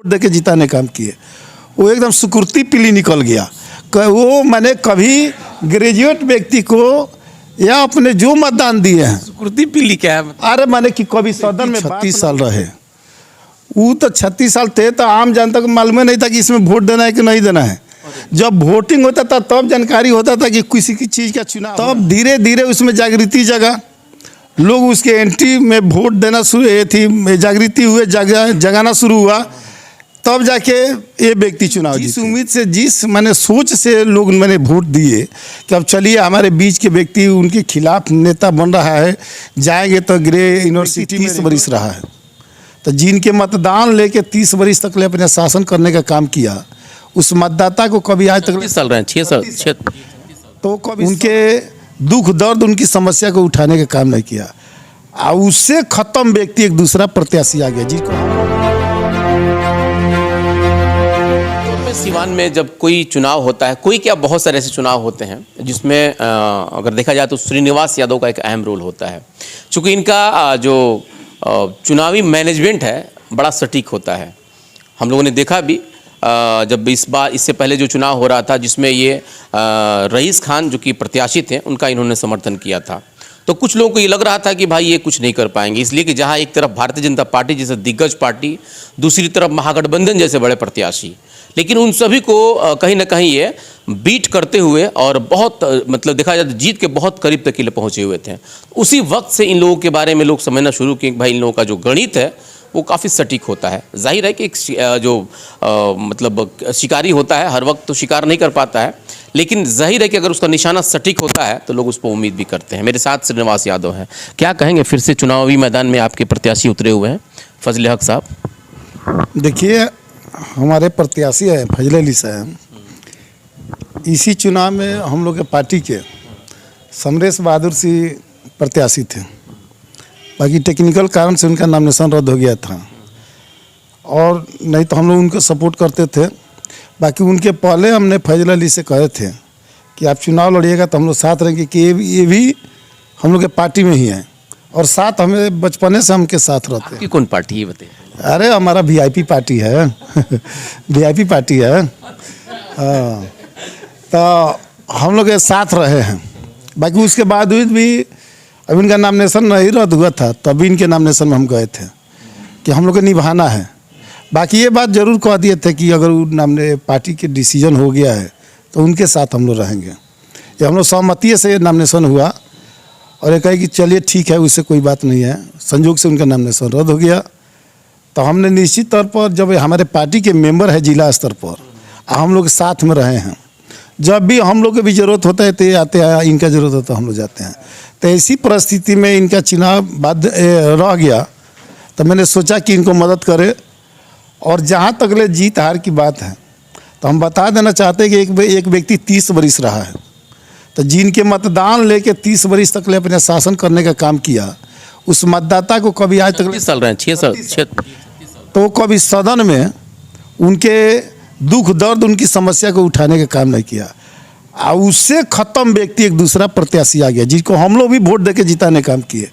देके जिताने काम किए। वो एकदम सुकृति पीली निकल गया। वो मैंने कभी ग्रेजुएट व्यक्ति को या अपने जो मतदान दिए हैं। सुकृति पीली क्या है? अरे मैंने कि कभी सदन में 36 साल रहे, वो तो 36 साल थे तो आम जनता को मालूम नहीं था कि इसमें वोट देना है कि नहीं देना है। जब वोटिंग होता था तब जानकारी होता था कि किसी की चीज़ का चुनाव, तब धीरे धीरे उसमें जागृति जगा, लोग उसके एंट्री में वोट देना शुरू थी, जागृति हुए, जगाना शुरू हुआ, तब जाके ये व्यक्ति चुनाव जिस उम्मीद से, जिस मैंने सोच से लोग मैंने वोट दिए कि अब चलिए हमारे बीच के व्यक्ति उनके खिलाफ नेता बन रहा है, जाएंगे तो ग्रे यूनिवर्सिटी 30 वर्ष रहा है, तो जिनके मतदान लेके 30 वर्ष तक ले अपने शासन करने का काम किया, उस मतदाता को कभी आज तक 30 साल रहे, 6 साल तो कभी उनके दुख दर्द, उनकी समस्या को उठाने का काम नहीं किया। और उससे खत्म व्यक्ति एक दूसरा प्रत्याशी आ गया जिसको सिवान में जब कोई चुनाव होता है, कोई क्या बहुत सारे ऐसे चुनाव होते हैं जिसमें अगर देखा जाए तो श्रीनिवास यादव का एक अहम रोल होता है, क्योंकि इनका जो चुनावी मैनेजमेंट है बड़ा सटीक होता है। हम लोगों ने देखा भी जब इस बार, इससे पहले जो चुनाव हो रहा था जिसमें ये रईस खान जो कि प्रत्याशी थे उनका इन्होंने समर्थन किया था, तो कुछ लोगों को ये लग रहा था कि भाई ये कुछ नहीं कर पाएंगे, इसलिए कि जहाँ एक तरफ भारतीय जनता पार्टी जैसे दिग्गज पार्टी, दूसरी तरफ महागठबंधन जैसे बड़े प्रत्याशी, लेकिन उन सभी को कहीं ना कहीं ये बीट करते हुए और बहुत मतलब देखा जाए तो जीत के बहुत करीब तक के लिए पहुँचे हुए थे। उसी वक्त से इन लोगों के बारे में लोग समझना शुरू किए कि भाई इन लोगों का जो गणित है वो काफ़ी सटीक होता है। जाहिर है कि एक जो मतलब शिकारी होता है हर वक्त तो शिकार नहीं कर पाता है, लेकिन जाहिर है कि अगर उसका निशाना सटीक होता है तो लोग उस पर उम्मीद भी करते हैं। मेरे साथ श्रीनिवास यादव हैं, क्या कहेंगे? फिर से चुनावी मैदान में आपके प्रत्याशी उतरे हुए हैं, फजल हक साहब। देखिए, हमारे प्रत्याशी हैं फजल अली साहब। इसी चुनाव में हम लोग के पार्टी के समरेश बहादुर सिंह प्रत्याशी थे, बाकी टेक्निकल कारण से उनका नॉमिनेशन रद्द हो गया था, और नहीं तो हम लोग उनको सपोर्ट करते थे। बाकी उनके पहले हमने फजल अली से कहे थे कि आप चुनाव लड़िएगा तो हम लोग साथ रहेंगे, कि ये भी हम लोग के पार्टी में ही हैं और साथ हमें बचपने से हमके साथ रहते हैं। कौन पार्टी है बताइए? अरे हमारा वीआईपी पार्टी है वीआईपी पार्टी है। हाँ, तो हम लोग के साथ रहे हैं। बाकी उसके बावजूद भी अब इनका नामिनेशन नहीं रद्द हुआ था, तभी इनके नामिनेशन में हम गए थे कि हम लोग को निभाना है। बाकी ये बात ज़रूर कह दिए थे कि अगर पार्टी के डिसीजन हो गया है तो उनके साथ हम लोग रहेंगे। ये हम लोग सहमति से नामिनेशन हुआ और ये कहे कि चलिए ठीक है, उससे कोई बात नहीं है। संयोग से उनका नामिनेशन रद्द हो गया, तो हमने निश्चित तौर पर जब हमारे पार्टी के मेंबर है जिला स्तर पर, हम लोग साथ में रहे हैं। जब भी हम लोग को भी ज़रूरत होता है तो ये आते हैं, इनका ज़रूरत होता है तो हम लोग जाते हैं। तो ऐसी परिस्थिति में इनका चुनाव बाद रह गया, तो मैंने सोचा कि इनको मदद करे। और जहाँ तक ले जीत हार की बात है तो हम बता देना चाहते हैं कि एक व्यक्ति 30 वर्ष रहा है, तो जिनके मतदान लेके 30 वर्ष तक ले अपने शासन करने का काम किया, उस मतदाता को कभी आज तक 30 साल रहे, 6 साल तो कभी सदन में उनके दुख दर्द, उनकी समस्या को उठाने का काम नहीं किया। और उससे खत्म व्यक्ति एक दूसरा प्रत्याशी आ गया जिसको हम लोग भी वोट देके जिताने काम किए।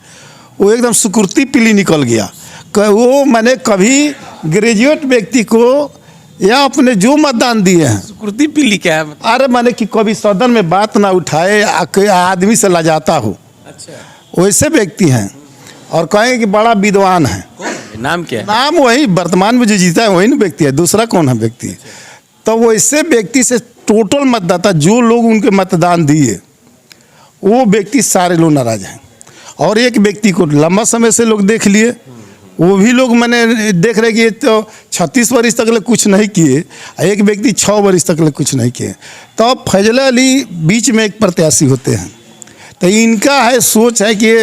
वो एकदम सुकृति पीली निकल गया। वो मैंने कभी ग्रेजुएट व्यक्ति को या अपने जो मतदान दिए हैं। सुकृति पीली क्या है? अरे मैंने कि कभी सदन में बात ना उठाए, आदमी से लजाता हो, अच्छा वैसे व्यक्ति हैं। और कहें कि बड़ा विद्वान है। नाम क्या है? नाम वही वर्तमान में जो जीता है वही ना व्यक्ति है, दूसरा कौन है व्यक्ति? तो वो ऐसे व्यक्ति से टोटल मतदाता जो लोग उनके मतदान दिए वो व्यक्ति सारे लोग नाराज हैं। और एक व्यक्ति को लंबा समय से लोग देख लिए, वो भी लोग मैंने देख रहे कि तो 36 वर्ष तक ले कुछ नहीं किए, एक व्यक्ति 6 वर्ष तक ले कुछ नहीं किए। तो फजल अली बीच में एक प्रत्याशी होते हैं। तो इनका है सोच है कि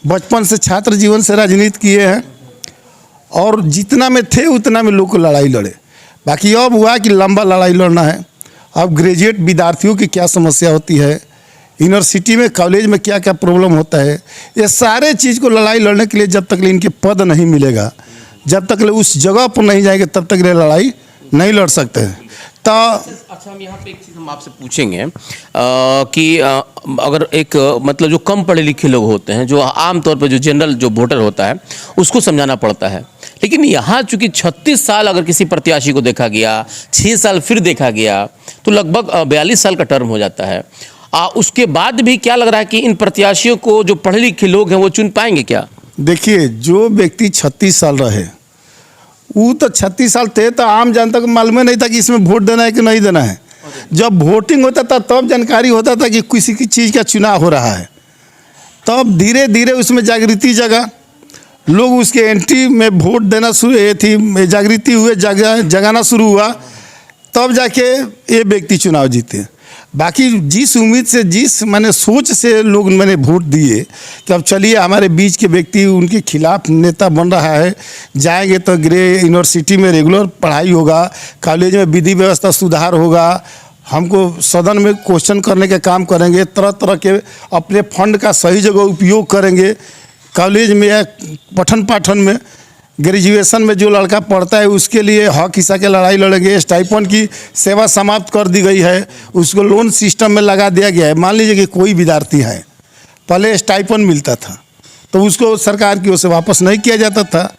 बचपन से छात्र जीवन से राजनीति किए हैं और जितना में थे उतना में लोग को लड़ाई लड़े। बाकी अब हुआ कि लंबा लड़ाई लड़ना है। अब ग्रेजुएट विद्यार्थियों की क्या समस्या होती है, यूनिवर्सिटी में कॉलेज में क्या क्या प्रॉब्लम होता है, ये सारे चीज़ को लड़ाई लड़ने के लिए जब तक इनके पद नहीं मिलेगा, जब तक उस जगह पर नहीं जाएंगे, तब तक ये लड़ाई नहीं लड़ सकते हैं। तो अच्छा, हम यहाँ पे एक चीज़ हम आपसे पूछेंगे कि अगर एक मतलब जो कम पढ़े लिखे लोग होते हैं, जो आमतौर पर जो जनरल जो वोटर होता है उसको समझाना पड़ता है, लेकिन यहाँ चूंकि 36 साल अगर किसी प्रत्याशी को देखा गया, 6 साल फिर देखा गया, तो लगभग 42 साल का टर्म हो जाता है। उसके बाद भी क्या लग रहा है कि इन प्रत्याशियों को जो पढ़े लिखे लोग हैं वो चुन पाएंगे क्या? देखिए, जो व्यक्ति 36 साल रहे, वो तो 36 साल थे तो आम जनता को मालूम नहीं था कि इसमें वोट देना है कि नहीं देना है। जब वोटिंग होता था तब जानकारी होता था कि किसी की चीज़ का चुनाव हो रहा है। तब धीरे धीरे उसमें जागृति जगा, लोग उसके एंट्री में वोट देना शुरू थी, जागृति हुए, जगाना शुरू हुआ, तब जाके ये व्यक्ति चुनाव जीते। बाकी जिस उम्मीद से, जिस मैंने सोच से लोग मैंने वोट दिए कि अब चलिए हमारे बीच के व्यक्ति उनके खिलाफ नेता बन रहा है, जाएंगे तो ग्रे यूनिवर्सिटी में रेगुलर पढ़ाई होगा, कॉलेज में विधि व्यवस्था सुधार होगा, हमको सदन में क्वेश्चन करने का काम करेंगे, तरह तरह के अपने फंड का सही जगह उपयोग करेंगे, कॉलेज में या पठन पाठन में, ग्रेजुएशन में जो लड़का पढ़ता है उसके लिए हक हिस्सा के लड़ाई लड़ेंगे। स्टाइपेंड की सेवा समाप्त कर दी गई है, उसको लोन सिस्टम में लगा दिया गया है। मान लीजिए कि कोई विद्यार्थी है, पहले स्टाइपेंड मिलता था तो उसको सरकार की ओर से वापस नहीं किया जाता था,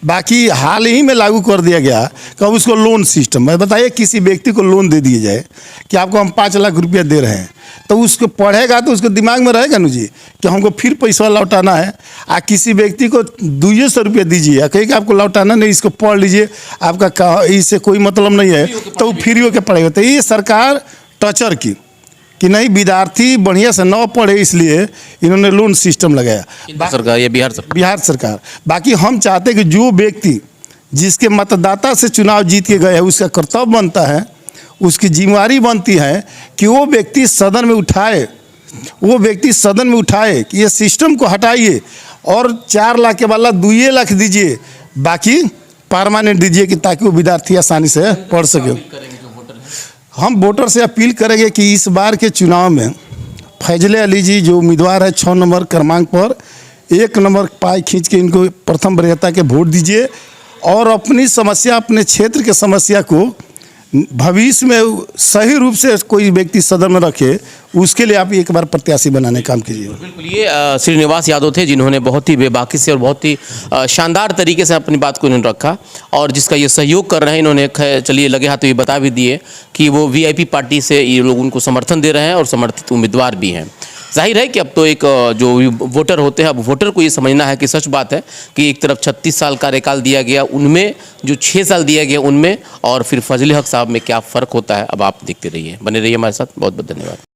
बाकी हाल ही में लागू कर दिया गया कि अब उसको लोन सिस्टम है। बताइए, किसी व्यक्ति को लोन दे दिया जाए कि आपको हम 5 लाख रुपया दे रहे हैं, तो उसको पढ़ेगा तो उसके दिमाग में रहेगा ना जी कि हमको फिर पैसा लौटाना है। किसी व्यक्ति को 200 रुपया दीजिए, कहीं कि आपको लौटाना नहीं, इसको पढ़ लीजिए, आपका इससे कोई मतलब नहीं है, तो वो फ्री होकर पढ़ेगा। तो ये सरकार टचर की कि नहीं, विद्यार्थी बढ़िया से न पढ़े, इसलिए इन्होंने लोन सिस्टम लगाया। सरकार, ये बिहार सरकार। बाकी हम चाहते हैं कि जो व्यक्ति जिसके मतदाता से चुनाव जीत के गए हैं, उसका कर्तव्य बनता है, उसकी जिम्मेवारी बनती है कि वो व्यक्ति सदन में उठाए, कि ये सिस्टम को हटाइए और 4 लाख के बदला 2 लाख दीजिए, बाकी परमानेंट दीजिए, कि ताकि वो विद्यार्थी आसानी से पढ़ सके। हम वोटर से अपील करेंगे कि इस बार के चुनाव में फैजले अली जी जो उम्मीदवार है 6 नंबर क्रमांक पर, 1 नंबर पाई खींच के इनको प्रथम वरीयता के वोट दीजिए और अपनी समस्या, अपने क्षेत्र के समस्या को भविष्य में सही रूप से कोई व्यक्ति सदन में रखे, उसके लिए आप एक बार प्रत्याशी बनाने का काम कीजिए। बिल्कुल, ये श्रीनिवास यादव थे जिन्होंने बहुत ही बेबाकी से और बहुत ही शानदार तरीके से अपनी बात को इन्होंने रखा और जिसका ये सहयोग कर रहे हैं। इन्होंने चलिए लगे हाथ तो ये बता भी दिए कि वो वीआईपी पार्टी से ये लोग उनको समर्थन दे रहे हैं और समर्थित उम्मीदवार भी हैं। जाहिर है कि अब तो एक जो वोटर होते हैं, अब वोटर को ये समझना है कि सच बात है कि एक तरफ 36 साल कार्यकाल दिया गया, उनमें जो 6 साल दिया गया उनमें, और फिर फजले हक साहब में क्या फ़र्क होता है। अब आप देखते रहिए, बने रहिए हमारे साथ। बहुत बहुत धन्यवाद।